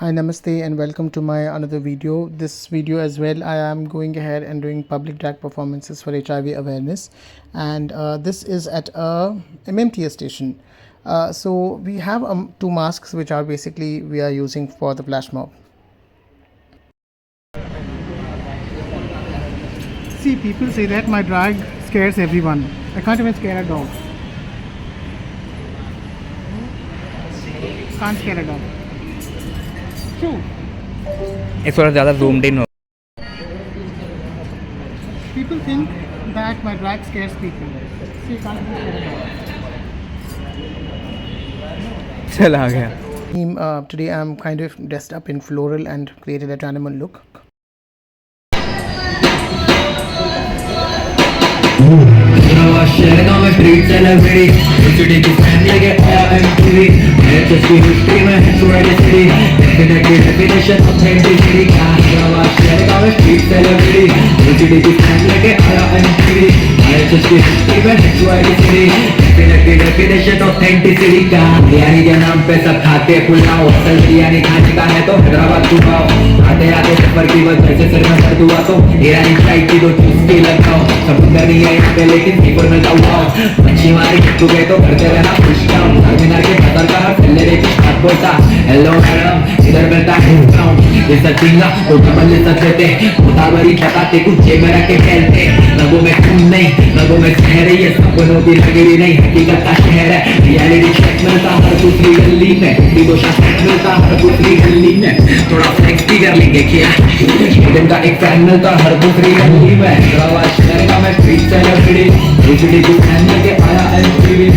Hi, namaste, and welcome to my another video. This video as well, I am going ahead and doing public drag performances for HIV awareness, and this is at a MMTS station. So we have two masks which are basically we are using for the flash mob. See, people say that my drag scares everyone. I can't even scare a dog. Can't scare a dog. True. थोड़ा ज़्यादा zoomed in हो. People think that my drag scares people. See, you can't even scare a dog. चल आ गया. Today I'm kind of dressed up in floral and created a animal look. शहरों में treat celebrity HD की fan लगे आया MTV HS की history में historic city definitely definition authenticity क्या शहरों में ट्रीट सेलिब्रिटी एचडी की फैन लगे आया एमटीवी एचएस की हिस्ट्री में historic city definitely definition authenticity का बिरयानी के नाम पे सब खाते पुलाव असल बिरयानी खाने का है तो हैदराबाद पुलाव आते आते सफर की वजह से सिर में दर्द हुआ तो ईरानी फ्लाइट की दो चुस्की लगाओ समुद्र नहीं है यहाँ पे लेकिन सीपर में जाओ मच्छी मारी तू गए तो करते रहना खुश जाओ टर्मिनल के खतर का पहले देखी बात बोलता हेलो मैडम इधर मिलता है ये सचिंगा तो डबल ले सकते थे उतावरी बताते कुछ जेब में रख के खेलते रगों में खून नहीं रगों में शहर ये सपनों की लगेरी नहीं हकीकत का शहर है रियलिटी चेक मिलता हर दूसरी गली में डिवोशन चेक मिलता हर दूसरी गली में थोड़ा फ्लेक्स भी कर लेंगे क्या दिन का एक फैन मिलता हर दूसरी गली में हैदराबाद शहर का मैं स्ट्रीट सेलिब्रिटी एचडी की फैन लेके आया एमटीवी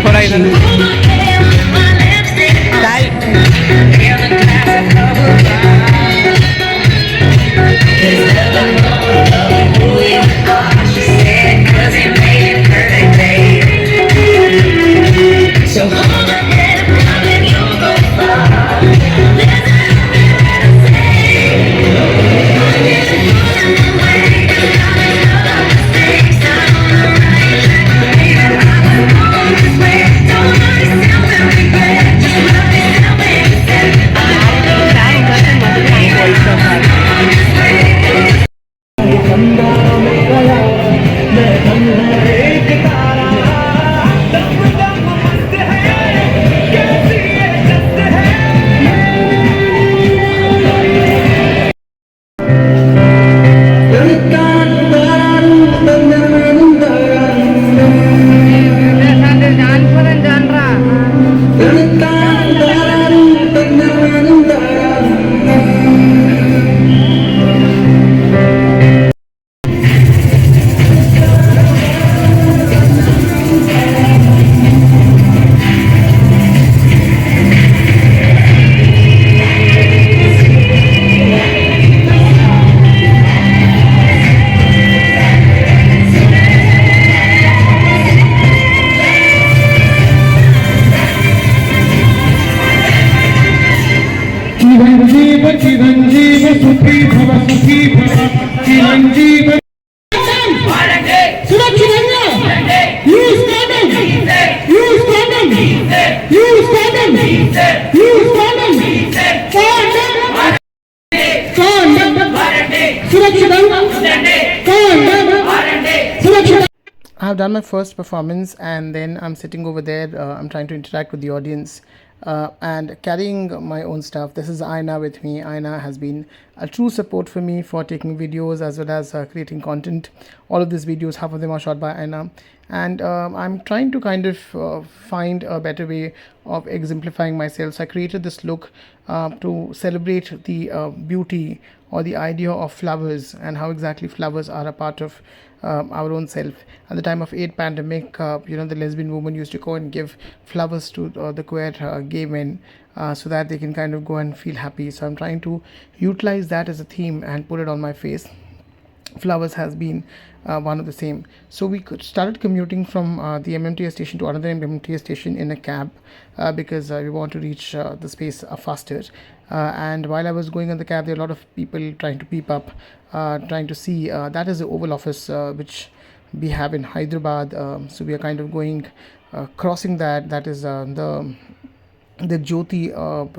थोड़ा इधर. I have done my first performance and then I'm sitting over there. I'm trying to interact with the audience and carrying my own stuff. This is Aina with me. Aina has been a true support for me for taking videos as well as creating content. All of these videos, half of them are shot by Aina, and I'm trying to kind of find a better way of exemplifying myself. So I created this look to celebrate the beauty or the idea of flowers and how exactly flowers are a part of our own self. At the time of AIDS pandemic, the lesbian woman used to go and give flowers to the queer gay men so that they can kind of go and feel happy. So I'm trying to utilize that as a theme and put it on my face. Flowers has been one of the same. So we started commuting from the MMTS station to another MMTS station in a cab because we want to reach the space faster. And while I was going on the cab, there were a lot of people trying to peep up, trying to see. That is the Oval Office, which we have in Hyderabad. So we are kind of going, crossing that. That is the Jyoti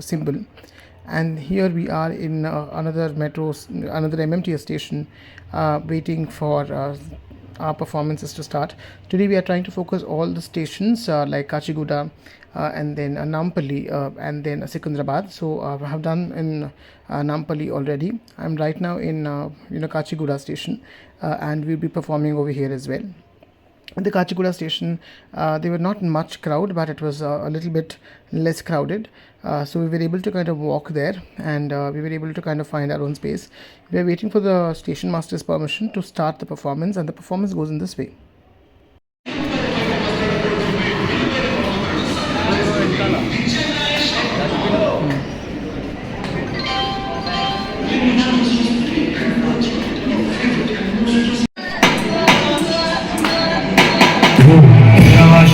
symbol. And here we are in another MMTS station, waiting for our performances to start. Today we are trying to focus all the stations like Kachiguda, and then Nampally, and then Secunderabad. So I have done in Nampally already. I'm right now in Kachiguda station, and we'll be performing over here as well. At the Kachiguda station, there were not much crowd, but it was a little bit less crowded. So we were able to kind of walk there, and we were able to kind of find our own space. We are waiting for the station master's permission to start the performance, and the performance goes in this way.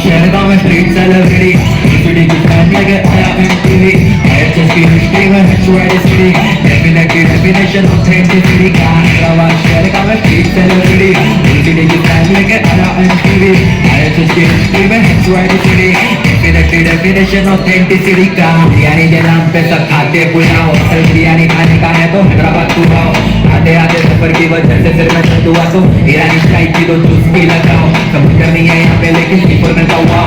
शहरगांव में street celebrity city की fan लगे आया MTV HS की history में historic city definitely definition authenticity का प्रवास शहरगांव में street celebrity city की फैन लगे आया एमटीवी एचएस की हिस्ट्री में historic city definitely definition authenticity का बिरयानी के नाम पे सब खाते पुलाव असल बिरयानी खाने का है तो हैदराबाद पुलाव आते आते सफर की वजह से सिर में दर्द हुआ तो ईरानी स्टाइल की तो चुस्की लगाओ समझ नहीं है यहाँ पे लेकिन ऊपर में हुआ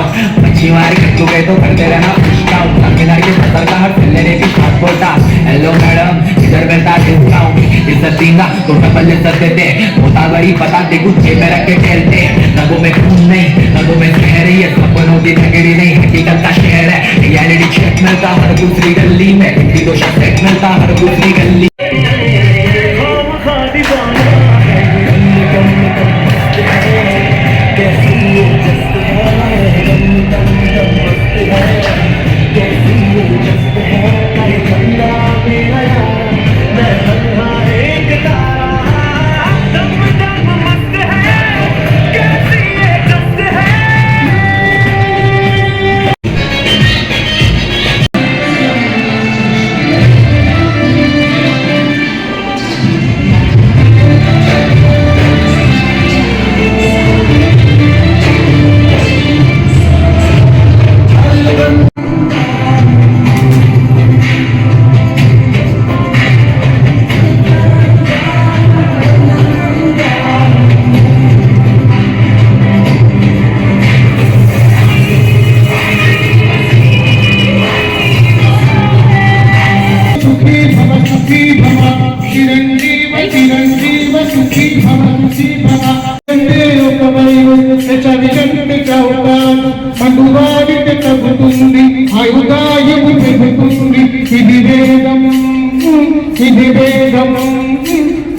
मच्छी मार के तू गए तो करते रहना पूछता हूँ तमिलनाडु के सफर का हर फिल्ले ने भी साथ बोलता हेलो मैडम इधर मिलता देखता हूँ इज्जत दीना तो डबल इज्जत देते होता गरीब बता दे कुछ जेब में रख के खेलते रगों में खून नहीं रगों में जहर है सपनों की नगरी नहीं हकीकत का शहर है रियलिटी चेक मिलता हर दूसरी गली में हिंदी तो शब्द मिलता हर दूसरी गली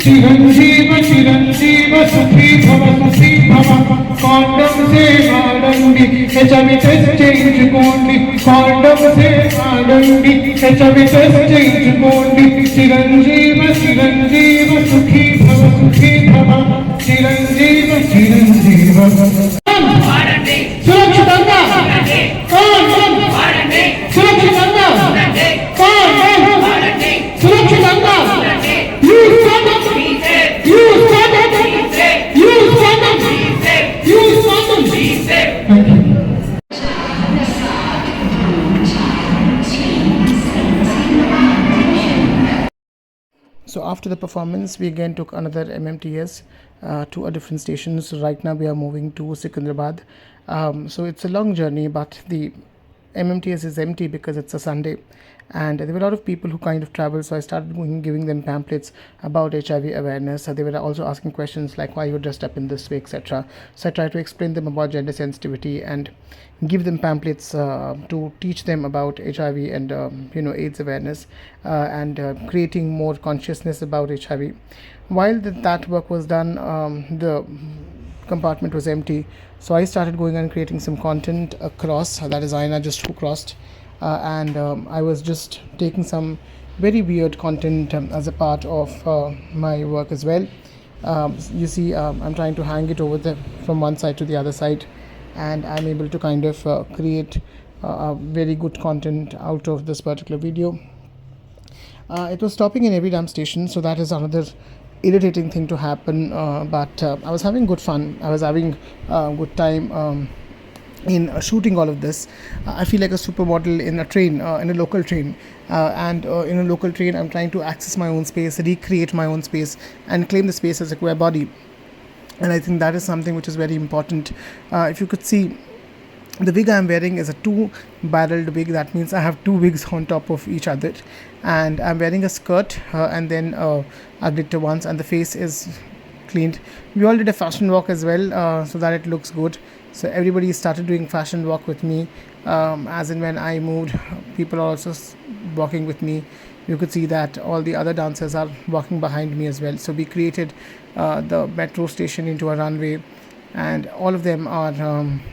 चिरंजीव चिरंजीव सुखी भव कांडम से आडंडी HIV टेस्ट చేయించుకోండి कांडम से आडंडी HIV टेस्ट చేయించుకోండి चिरंजीव चिरंजीव सुखी भव चिरंजीव चिरंजीव सुरक्षिతంగా कांडम सुरक्षिతంగా कांडम सुरक्षिతంగా So after the performance, we again took another MMTS to a different station. So right now we are moving to Secunderabad. So it's a long journey, but the MMTS is empty because it's a Sunday, and there were a lot of people who kind of traveled. So I started giving them pamphlets about HIV awareness. They were also asking questions like why you're dressed up in this way, etc. So I tried to explain them about gender sensitivity and give them pamphlets to teach them about HIV and AIDS awareness, and creating more consciousness about HIV. While that work was done, the compartment was empty, so I started going and creating some content across. That is Aina just who crossed, and I was just taking some very weird content as a part of my work as well. You see, I'm trying to hang it over there from one side to the other side, and I'm able to kind of create very good content out of this particular video. It was stopping in every damn station, so that is another irritating thing to happen. But I was having good fun. I was having good time in shooting all of this. I feel like a supermodel in a train, in a local train, and in a local train, I'm trying to access my own space, recreate my own space, and claim the space as a queer body. And I think that is something which is very important. If you could see, the wig I'm wearing is a two-barreled wig. That means I have two wigs on top of each other, and I'm wearing a skirt and then a glitter ones, and the face is cleaned. We all did a fashion walk as well, so that it looks good. So everybody started doing fashion walk with me. As in when I moved, people are also walking with me. You could see that all the other dancers are walking behind me as well. So we created the metro station into a runway, and all of them are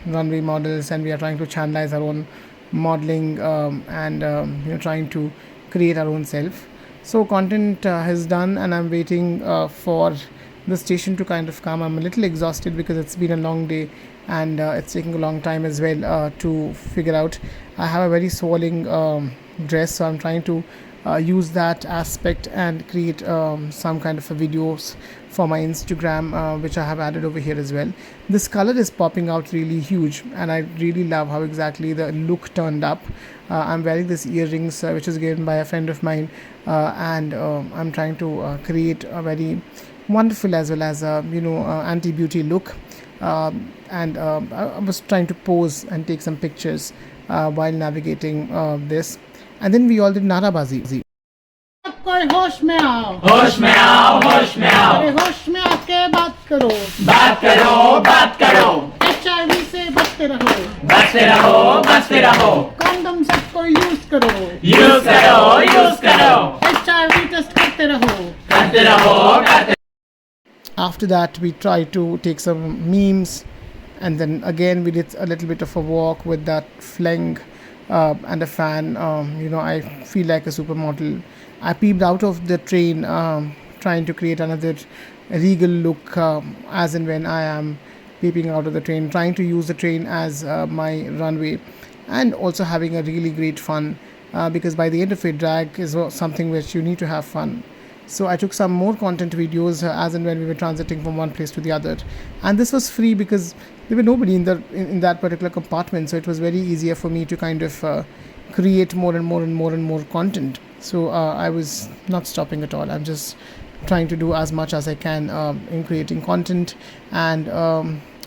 runway models, and we are trying to channelize our own modeling, and trying to create our own self. So content is done, and I'm waiting for the station to kind of come. I'm a little exhausted because it's been a long day, and it's taking a long time as well to figure out. I have a very swelling dress, so I'm trying to use that aspect and create some kind of a videos for my Instagram, which I have added over here as well. This color is popping out really huge, and I really love how exactly the look turned up. I'm wearing this earrings, which is given by a friend of mine, and I'm trying to create a very wonderful as well as anti-beauty look. And I was trying to pose and take some pictures while navigating this. And then we all did Narabazi. कोई होश में आओ, होश में आओ, होश में आओ, अरे होश में आके बात करो, बात करो, बात करो, HIV से बचते रहो, बचते रहो, बचते रहो, कंडम सबको यूज करो, यूज करो, यूज करो, HIV टेस्ट करते रहो, करते रहो, करते. After that, we tried to take some memes, and then again we did a little bit of a walk with that fling and a fan. I feel like a supermodel. I peeped out of the train, trying to create another regal look, as and when I am peeping out of the train, trying to use the train as my runway, and also having a really great fun, because by the end of it, drag is something which you need to have fun. So I took some more content videos as and when we were transiting from one place to the other, and this was free because there were nobody in that particular compartment. So it was very easier for me to kind of create more and more and more and more content. So I was not stopping at all. I'm just trying to do as much as I can in creating content, and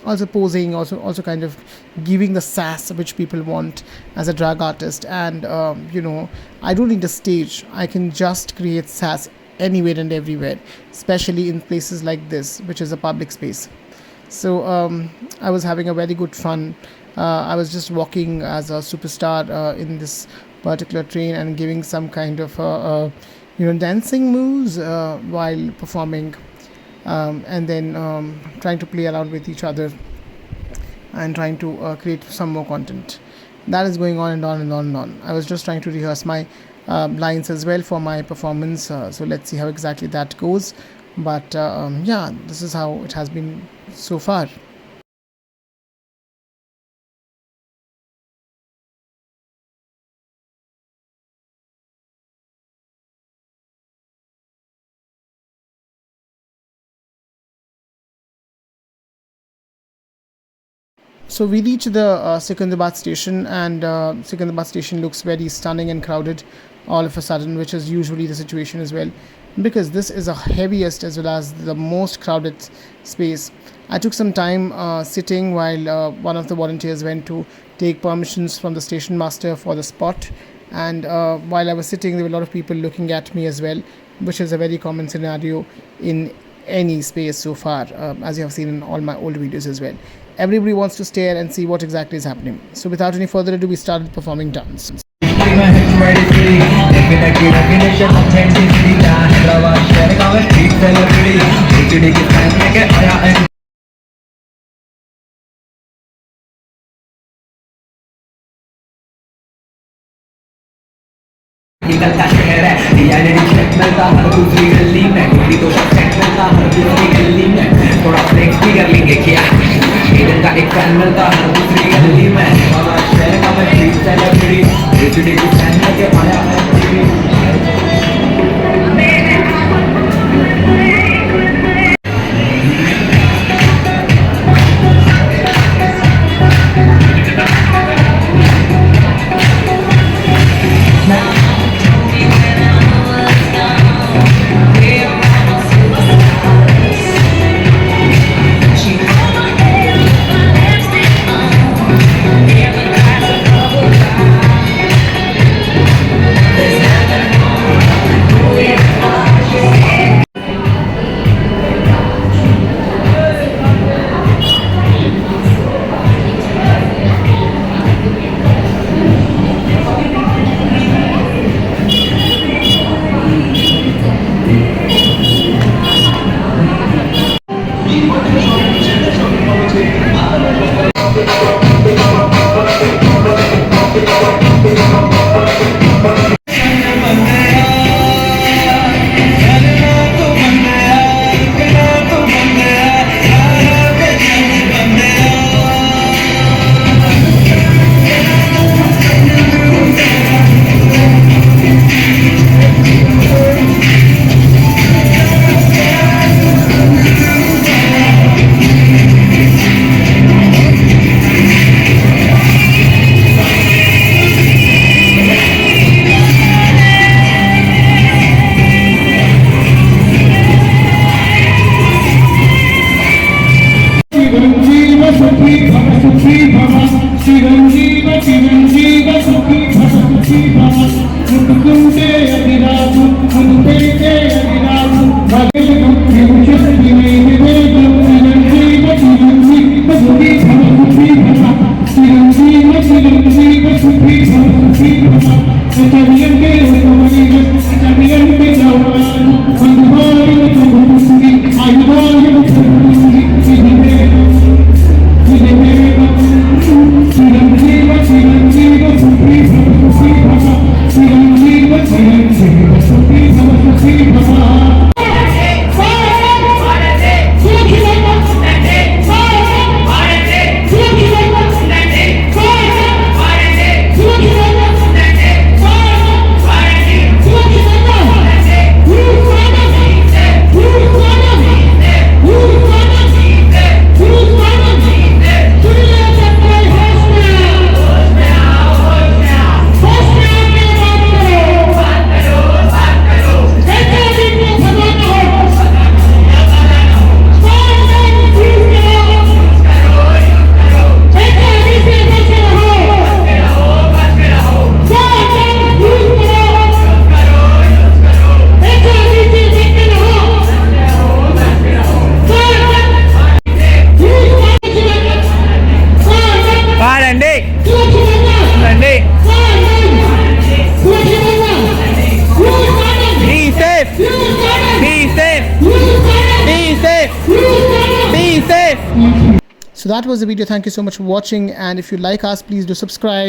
also posing, also kind of giving the sass which people want as a drag artist. And I don't need a stage. I can just create sass anywhere and everywhere, especially in places like this, which is a public space. So I was having a very good fun. I was just walking as a superstar in this particular train and giving some kind of dancing moves while performing, and then trying to play around with each other and trying to create some more content. That is going on and on and on and on. I was just trying to rehearse my lines as well for my performance, so let's see how exactly that goes. But this is how it has been so far. So we reach the Secunderabad station, and Secunderabad station looks very stunning and crowded all of a sudden, which is usually the situation as well, because this is the heaviest as well as the most crowded space. I took some time sitting while one of the volunteers went to take permissions from the station master for the spot, and while I was sitting, there were a lot of people looking at me as well, which is a very common scenario in any space so far, as you have seen in all my old videos as well. Everybody wants to stare and see what exactly is happening. So without any further ado, we started performing dance. Definitely definition authenticity का हैदराबाद शहर का मैं street celebrity HID की fan लेके आया and निकल का शहर है reality check मिलता हर दूसरी गली में गोली तो check मिलता हर दूसरी गली में थोड़ा flex भी कर लेंगे क्या हिडन का एक fan मिलता हर दूसरी गली में हैदराबाद शहर का मैं street celebrity HID की fan लेके आया and So that was the video. Thank you so much for watching, and if you like us, please do subscribe.